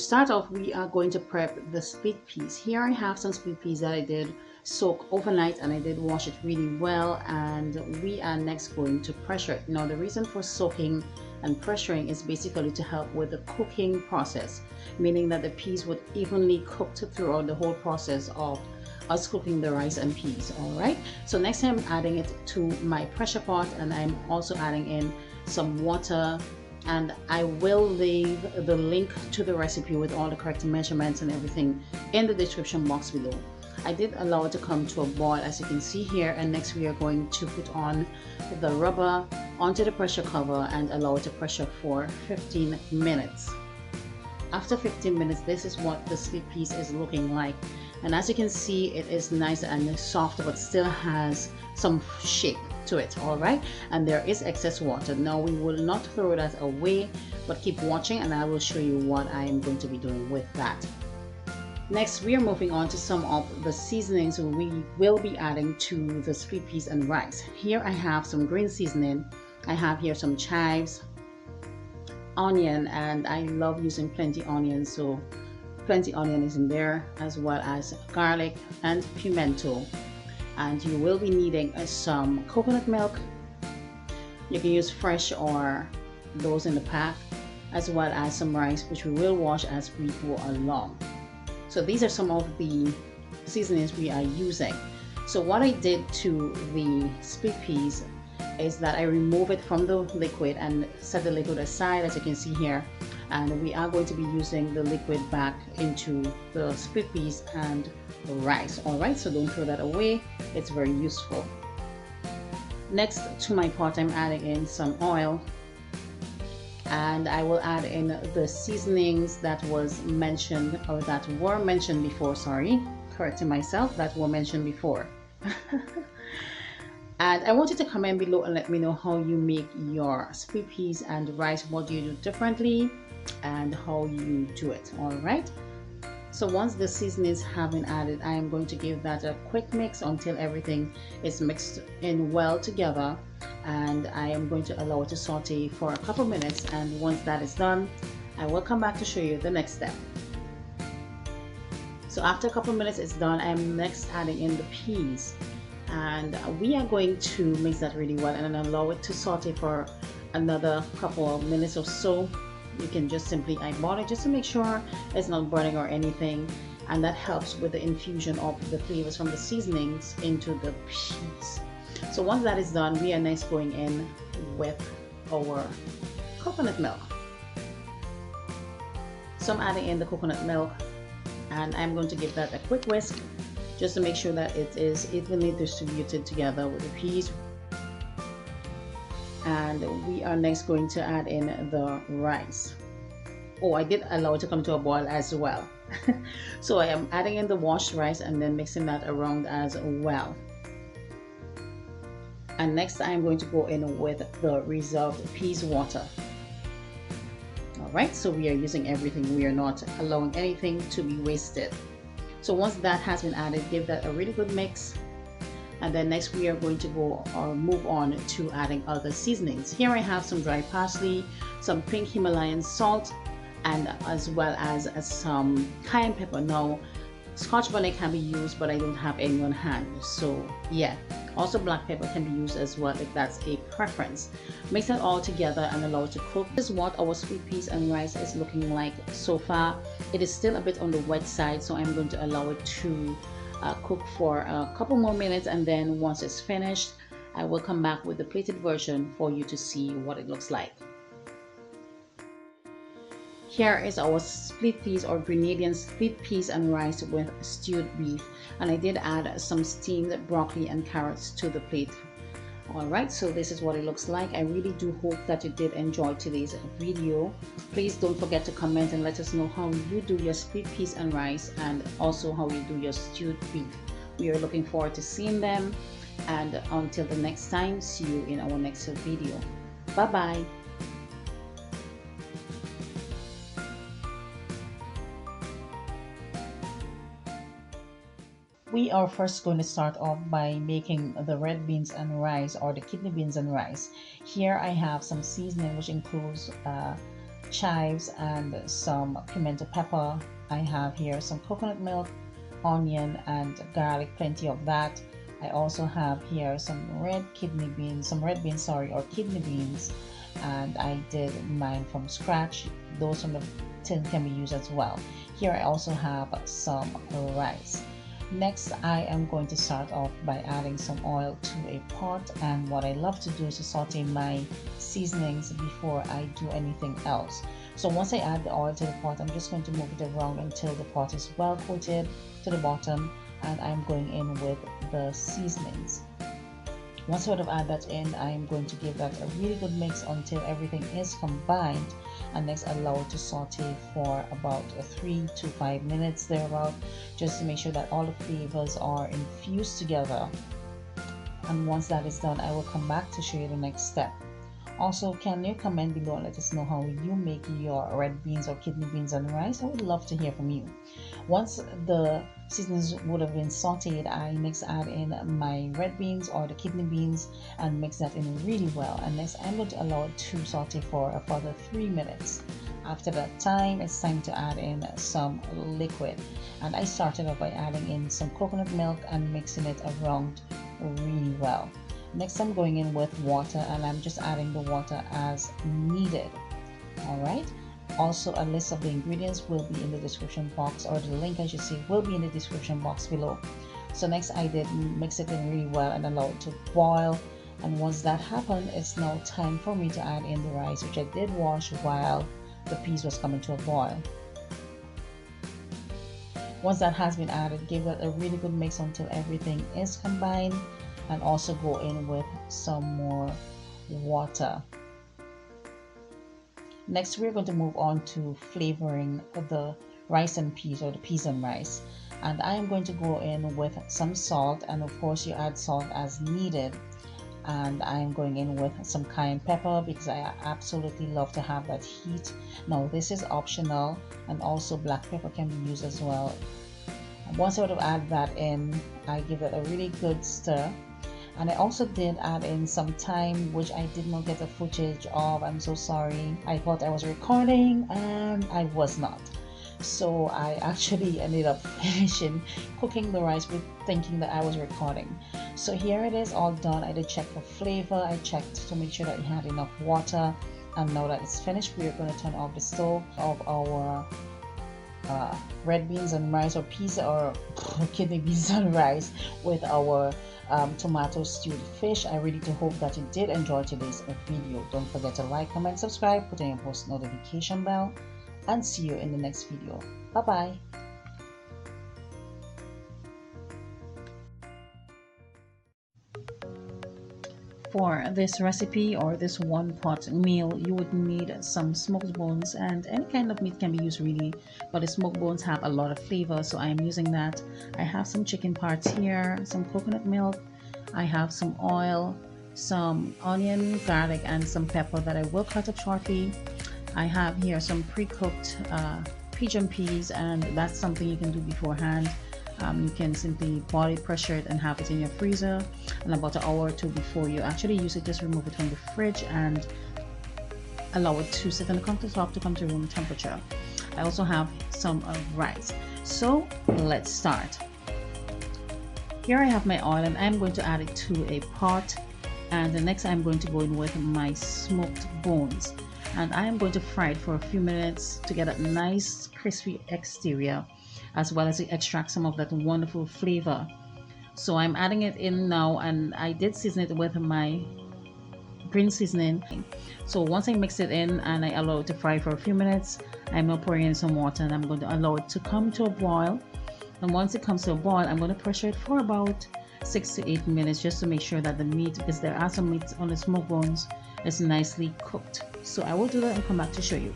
start off, we are going to prep the split peas. Here I have some split peas that I did soak overnight and I did wash it really well, and we are next going to pressure it. Now the reason for soaking and pressuring is basically to help with the cooking process, meaning that the peas would evenly cook throughout the whole process of us cooking the rice and peas. All right, so next I'm adding it to my pressure pot, and I'm also adding in some water, and I will leave the link to the recipe with all the correct measurements and everything in the description box below. I did allow it to come to a boil, as you can see here, and next we are going to put on the rubber onto the pressure cover and allow it to pressure for 15 minutes. After 15 minutes, this is what the split piece is looking like, and as you can see, it is nice and soft but still has some shape to it. All right, and there is excess water. Now we will not throw that away, but keep watching and I will show you what I am going to be doing with that. Next, we are moving on to some of the seasonings we will be adding to the split peas and rice. Here I have some green seasoning. I have here some chives, onion, and I love using plenty onion, so plenty onion is in there, as well as garlic and pimento. And you will be needing some coconut milk. You can use fresh or those in the pack, as well as some rice, which we will wash as we go along. So these are some of the seasonings we are using. So what I did to the split peas is that I remove it from the liquid and set the liquid aside, as you can see here, and we are going to be using the liquid back into the split peas and the rice. All right, so don't throw that away, it's very useful. Next, to my pot, I'm adding in some oil, and I will add in the seasonings that was mentioned, or that were mentioned before, sorry, correcting myself, that were mentioned before. And I want you to comment below and let me know how you make your split peas and rice. What do you do differently and how you do it? All right, so once the seasonings have been added, I am going to give that a quick mix until everything is mixed in well together, and I am going to allow it to saute for a couple minutes, and once that is done, I will come back to show you the next step. So after a couple minutes it's done, I'm next adding in the peas, and we are going to mix that really well and then allow it to saute for another couple of minutes or so. You can just simply eyeball it just to make sure it's not burning or anything, and that helps with the infusion of the flavors from the seasonings into the peas. So once that is done, we are next going in with our coconut milk. So I'm adding in the coconut milk, and I'm going to give that a quick whisk just to make sure that it is evenly distributed together with the peas. And we are next going to add in the rice. Oh, I did allow it to come to a boil as well. So I am adding in the washed rice and then mixing that around as well. And next I'm going to go in with the reserved peas water. All right, so we are using everything. We are not allowing anything to be wasted. So once that has been added, give that a really good mix. And then next we are going to go or move on to adding other seasonings. Here I have some dry parsley, some pink Himalayan salt, and as well as some cayenne pepper. Now Scotch bonnet can be used, but I don't have any on hand, so yeah. Also black pepper can be used as well if that's a preference. Mix that all together and allow it to cook. This is what our sweet peas and rice is looking like so far. It is still a bit on the wet side, so I'm going to allow it to cook for a couple more minutes, and then once it's finished, I will come back with the plated version for you to see what it looks like. Here is our split peas or Grenadian split peas and rice with stewed beef, and I did add some steamed broccoli and carrots to the plate. Alright, so this is what it looks like. I really do hope that you did enjoy today's video. Please don't forget to comment and let us know how you do your split peas and rice, and also how you do your stewed beef. We are looking forward to seeing them, and until the next time, see you in our next video. Bye bye. We are first going to start off by making the red beans and rice, or the kidney beans and rice. Here I have some seasoning, which includes chives and some pimento pepper. I have here some coconut milk, onion and garlic, plenty of that. I also have here some red beans, sorry, or kidney beans, and I did mine from scratch. Those from the tin can be used as well. Here I also have some rice. Next, I am going to start off by adding some oil to a pot, and what I love to do is to saute my seasonings before I do anything else. So once I add the oil to the pot, I'm just going to move it around until the pot is well coated to the bottom, and I'm going in with the seasonings. Once I add that in, I am going to give that a really good mix until everything is combined, and next allow it to saute for about 3 to 5 minutes thereabout, just to make sure that all the flavors are infused together. And once that is done, I will come back to show you the next step. Also, can you comment below and let us know how you make your red beans or kidney beans and rice? I would love to hear from you. Once the seasonings would have been sauteed, I next add in my red beans or the kidney beans and mix that in really well. And next I'm going to allow it to saute for a further 3 minutes. After that time, it's time to add in some liquid. And I started off by adding in some coconut milk and mixing it around really well. Next, I'm going in with water, and I'm just adding the water as needed. All right. Also, a list of the ingredients will be in the description box, or the link I should say will be in the description box below. So next I did mix it in really well and allow it to boil. And once that happened, it's now time for me to add in the rice, which I did wash while the peas was coming to a boil. Once that has been added, give it a really good mix until everything is combined, and also go in with some more water. Next, we're going to move on to flavoring the rice and peas, or the peas and rice. And I am going to go in with some salt, and of course you add salt as needed. And I'm going in with some cayenne pepper because I absolutely love to have that heat. Now this is optional, and also black pepper can be used as well. And once I would have added that in, I give it a really good stir. And I also did add in some thyme, which I did not get a footage of. I'm so sorry. I thought I was recording and I was not. So I actually ended up finishing cooking the rice with thinking that I was recording. So here it is all done. I did check for flavor. I checked to make sure that it had enough water. And now that it's finished, we're going to turn off the stove of our red beans and rice, or peas, or kidney beans and rice with our tomato stewed fish. I really do hope that you did enjoy today's video. Don't forget to like, comment, subscribe, put in your post notification bell, and see you in the next video. Bye bye. For this recipe, or this one pot meal, you would need some smoked bones, and any kind of meat can be used really, but the smoked bones have a lot of flavor, so I am using that. I have some chicken parts here, some coconut milk, I have some oil, some onion, garlic, and some pepper that I will cut up shortly. I have here some pre-cooked pigeon peas, and that's something you can do beforehand. You can simply body pressure it and have it in your freezer, and about an hour or two before you actually use it, just remove it from the fridge and allow it to sit on the countertop to come to room temperature. I also have some rice. So let's start. Here I have my oil, and I'm going to add it to a pot, and the next I'm going to go in with my smoked bones, and I am going to fry it for a few minutes to get a nice crispy exterior, as well as to extract some of that wonderful flavor. So I'm adding it in now, and I did season it with my green seasoning. So once I mix it in and I allow it to fry for a few minutes, I'm now pouring in some water, and I'm going to allow it to come to a boil. And once it comes to a boil, I'm going to pressure it for about 6 to 8 minutes, just to make sure that the meat, because there are some meat on the smoked bones, is nicely cooked. So I will do that and come back to show you.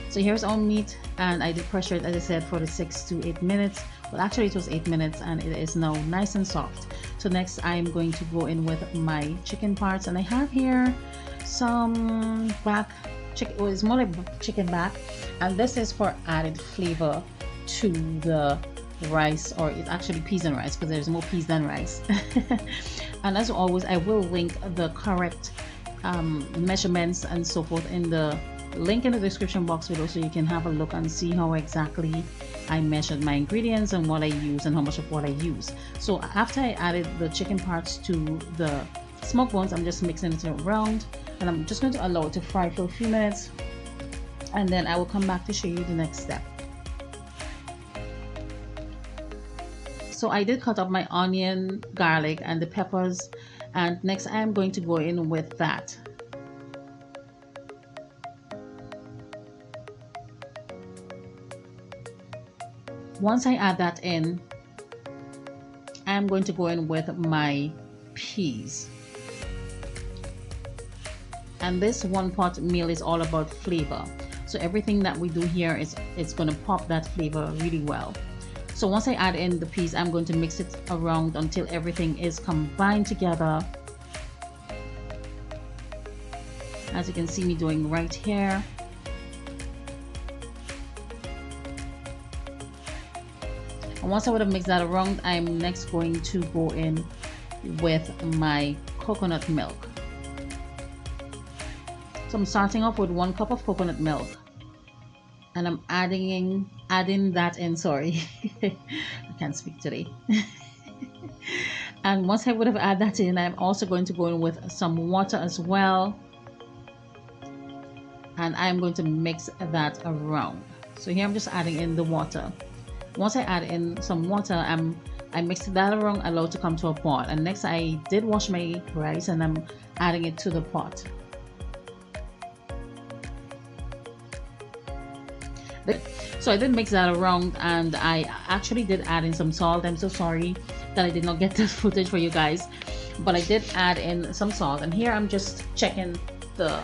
So here's our meat, and I did pressure it, as I said, for the 6 to 8 minutes. Well, actually it was 8 minutes, and it is now nice and soft. So next I am going to go in with my chicken parts, and I have here some back chicken. Well, it's more like chicken back, and this is for added flavor to the rice, or it's actually peas and rice, because there's more peas than rice. And as always, I will link the correct measurements and so forth in the link in the description box below so you can have a look and see how exactly I measured my ingredients and what I use and how much of what I use. So after I added the chicken parts to the smoked bones, I'm just mixing it around, and I'm just going to allow it to fry for a few minutes, and then I will come back to show you the next step. So I did cut up my onion, garlic, and the peppers, and next I am going to go in with that. Once I add that in, I am going to go in with my peas. And this one pot meal is all about flavor. So everything that we do here it's going to pop that flavor really well. So once I add in the peas, I'm going to mix it around until everything is combined together, as you can see me doing right here. And once I would have mixed that around, I'm next going to go in with my coconut milk. So I'm starting off with 1 cup of coconut milk, and I'm adding that in, sorry, I can't speak today. And once I would have added that in, I'm also going to go in with some water as well, and I'm going to mix that around. So here I'm just adding in the water. Once I add in some water, I mixed that around, allowed to come to a pot, and next I did wash my rice and I'm adding it to the pot. So I did mix that around, and I actually did add in some salt. I'm so sorry that I did not get this footage for you guys, but I did add in some salt. And here I'm just checking the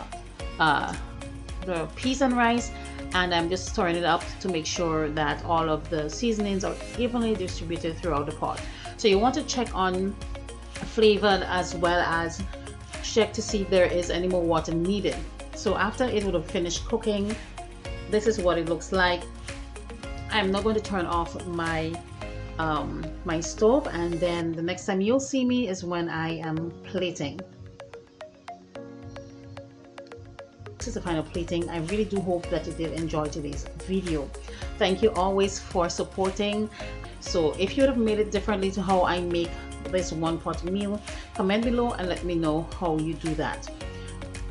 peas and rice, and I'm just stirring it up to make sure that all of the seasonings are evenly distributed throughout the pot. So you want to check on flavor as well as check to see if there is any more water needed. So after it would have finished cooking, this is what it looks like. I'm not going to turn off my my stove, and then the next time you'll see me is when I am plating. This is the final plating. I really do hope that you did enjoy today's video. Thank you always for supporting. So if you would have made it differently to how I make this 1 pot meal, comment below and let me know how you do that.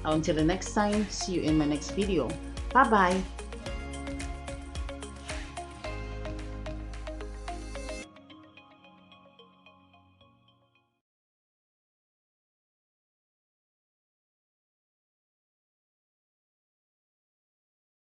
Until the next time, see you in my next video. Bye bye.